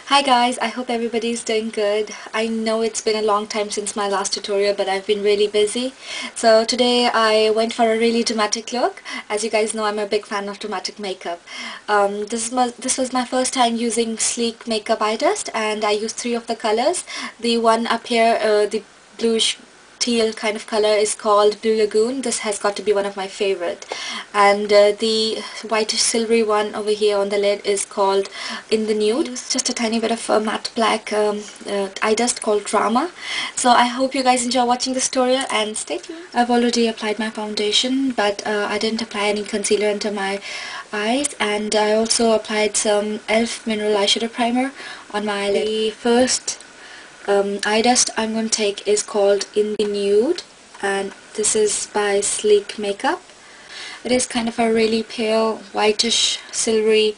Hi guys, I hope everybody's doing good. I know it's been a long time since my last tutorial, but I've been really busy. So today I went for a really dramatic look. As you guys know, I'm a big fan of dramatic makeup. This was my first time using sleek makeup eye dust, and I used three of the colors. The one up here, the bluish teal kind of color, is called Blue Lagoon. This has got to be one of my favorite. And the whitish silvery one over here on the lid is called In the Nude. Just a tiny bit of matte black eye dust called Drama. So I hope you guys enjoy watching this tutorial and stay tuned. I've already applied my foundation, but I didn't apply any concealer into my eyes, and I also applied some e.l.f. mineral eyeshadow primer on my eyelid. The first eye dust I'm going to take is called In the Nude, and this is by Sleek Makeup. It is kind of a really pale whitish silvery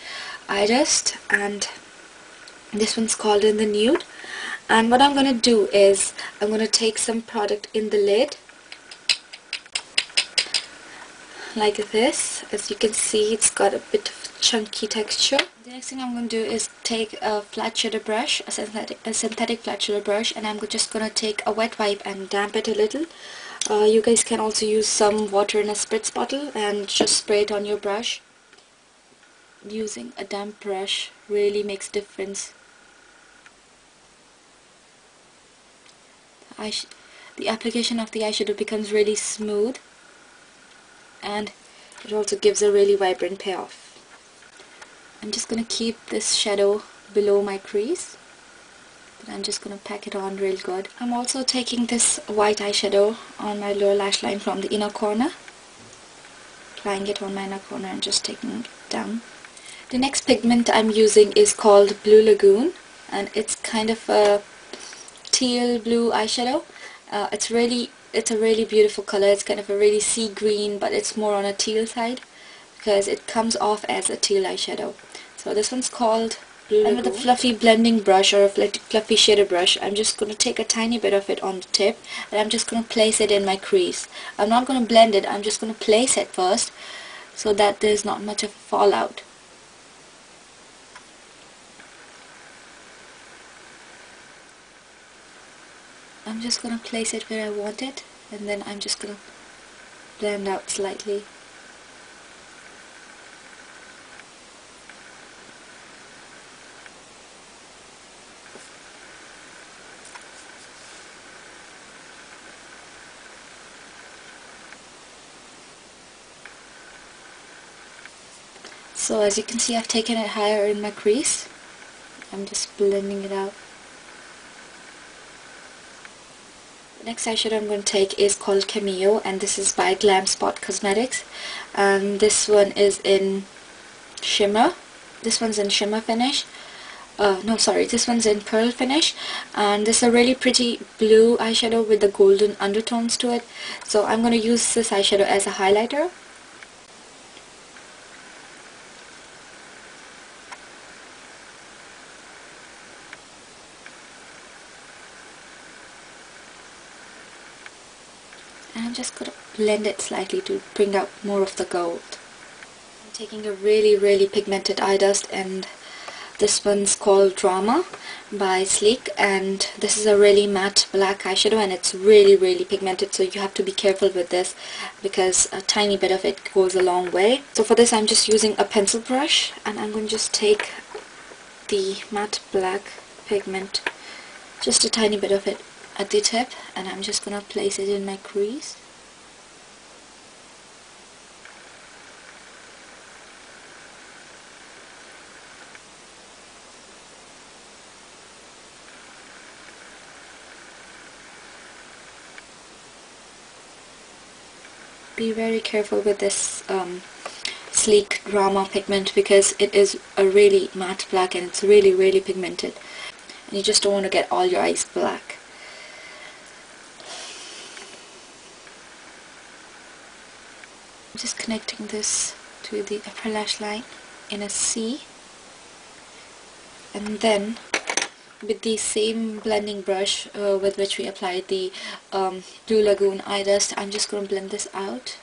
eye dust, and this one's called In the Nude. And what I'm going to do is I'm going to take some product in the lid like this. As you can see, it's got a bit of chunky texture. The next thing I'm going to do is take a flat shader brush, a synthetic flat shader brush, and I'm just going to take a wet wipe and damp it a little. You guys can also use some water in a spritz bottle and just spray it on your brush. Using a damp brush really makes a difference. The application of the eyeshadow becomes really smooth, and it also gives a really vibrant payoff. I'm just going to keep this shadow below my crease, but I'm just going to pack it on real good. I'm also taking this white eyeshadow on my lower lash line from the inner corner, applying it on my inner corner and just taking it down. The next pigment I'm using is called Blue Lagoon, and it's kind of a teal blue eyeshadow. It's a really beautiful color. It's kind of a really sea green, but it's more on a teal side because it comes off as a teal eyeshadow. So this one's called Blue Lagoon. And with a fluffy blending brush or a fluffy shader brush, I'm just going to take a tiny bit of it on the tip, and I'm just going to place it in my crease. I'm not going to blend it, I'm just going to place it first so that there's not much of a fallout. I'm just going to place it where I want it, and then I'm just going to blend out slightly. So as you can see, I've taken it higher in my crease. I'm just blending it out. The next eyeshadow I'm going to take is called Cameo, and this is by Glam Spot Cosmetics, and this one is in shimmer. This one's in shimmer finish. This one's in pearl finish, and this is a really pretty blue eyeshadow with the golden undertones to it. So I'm going to use this eyeshadow as a highlighter. And I'm just going to blend it slightly to bring out more of the gold. I'm taking a really pigmented eye dust, and this one's called Drama by Sleek, and this is a really matte black eyeshadow, and it's really pigmented, so you have to be careful with this because a tiny bit of it goes a long way. So for this I'm just using a pencil brush, and I'm going to just take the matte black pigment, just a tiny bit of it at the tip, and I'm just going to place it in my crease. Be very careful with this Sleek Drama pigment because it is a really matte black, and it's really pigmented, and you just don't want to get all your eyes black. I'm just connecting this to the upper lash line in a C, and then with the same blending brush with which we applied the Blue Lagoon eye dust, I'm just going to blend this out.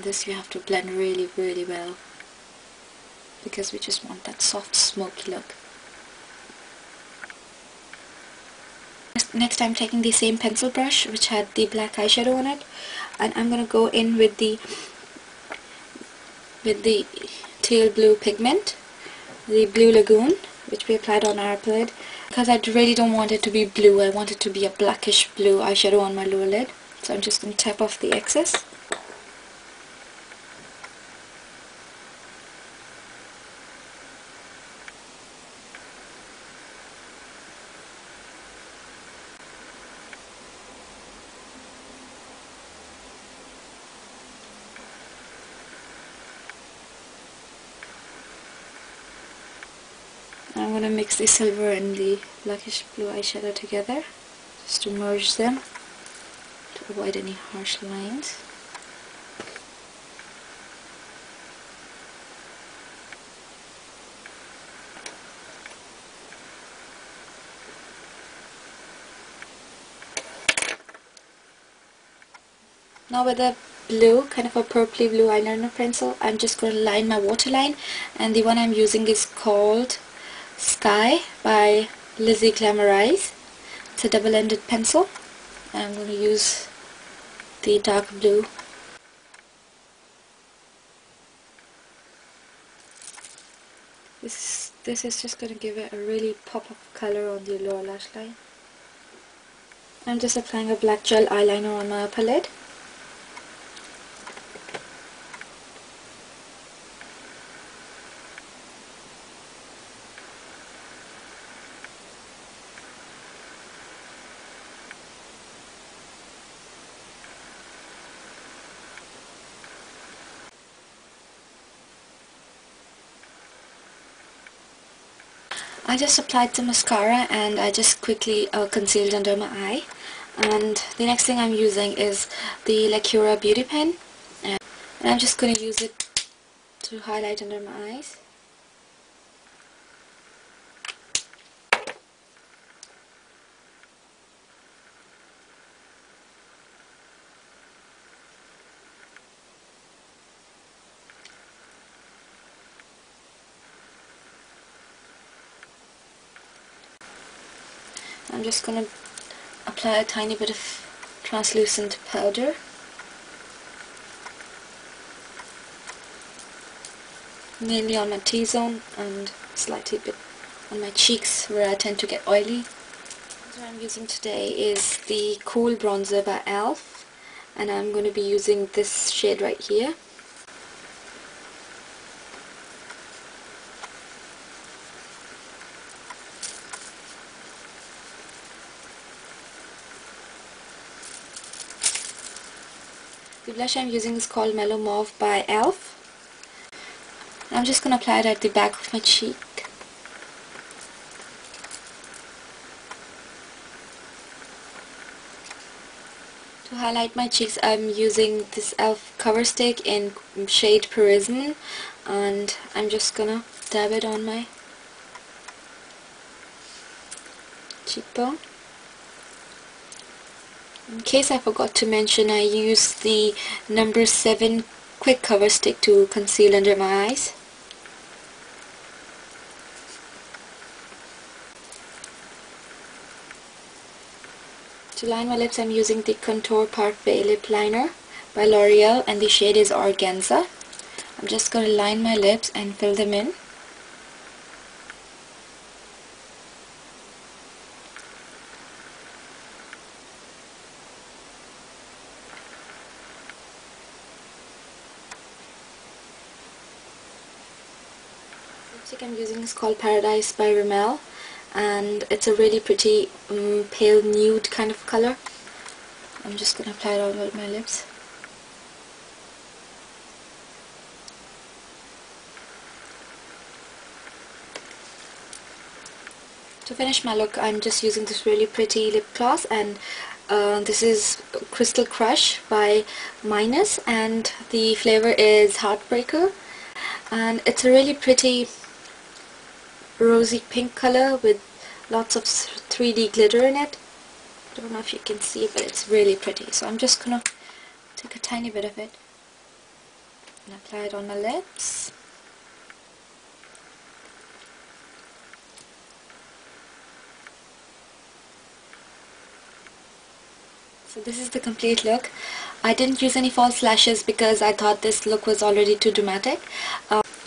this you have to blend really, really well, because we just want that soft, smoky look. Next I'm taking the same pencil brush which had the black eyeshadow on it, and I'm gonna go in with the teal blue pigment, the blue Lagoon, which we applied on our lid. Because I really don't want it to be blue, I want it to be a blackish blue eyeshadow on my lower lid. So I'm just going to tap off the excess. I'm going to mix the silver and the blackish blue eyeshadow together, just to merge them, to avoid any harsh lines. Now with a blue, kind of a purpley blue eyeliner pencil, I'm just going to line my waterline, and the one I'm using is called Sky by Lizzie Glamorize. It's a double-ended pencil. I'm going to use the dark blue. This is just going to give it a really pop of color on the lower lash line. I'm just applying a black gel eyeliner on my upper lid. I just applied some mascara and I just quickly concealed under my eye. And the next thing I'm using is the Lacura Beauty Pen, and I'm just going to use it to highlight under my eyes. I'm just going to apply a tiny bit of translucent powder. Mainly on my T-zone and slightly bit on my cheeks where I tend to get oily. What I'm using today is the Cool Bronzer by e.l.f. and I'm going to be using this shade right here. The blush I'm using is called Mellow Mauve by e.l.f. I'm just going to apply it at the back of my cheek. To highlight my cheeks, I'm using this e.l.f. cover stick in shade Parisian, and I'm just going to dab it on my cheekbone. In case I forgot to mention, I used the number 7 quick cover stick to conceal under my eyes. To line my lips, I'm using the Contour Parfait Lip Liner by L'Oreal and the shade is Organza. I'm just going to line my lips and fill them in. The lipstick I'm using is called Paradise by Rimmel, and it's a really pretty pale nude kind of color. I'm just going to apply it all over my lips. To finish my look, I'm just using this really pretty lip gloss, and this is Crystal Crush by Minus, and the flavor is Heartbreaker, and it's a really pretty rosy pink color with lots of 3D glitter in it. I don't know if you can see, but it's really pretty. So I'm just gonna take a tiny bit of it. and apply it on my lips. So this is the complete look. I didn't use any false lashes because I thought this look was already too dramatic.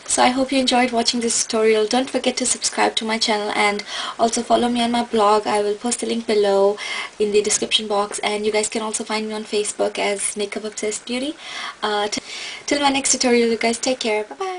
So I hope you enjoyed watching this tutorial. Don't forget to subscribe to my channel and also follow me on my blog. I will post the link below in the description box, and you guys can also find me on Facebook as Makeup Obsessed Beauty. Till my next tutorial, you guys take care. Bye bye.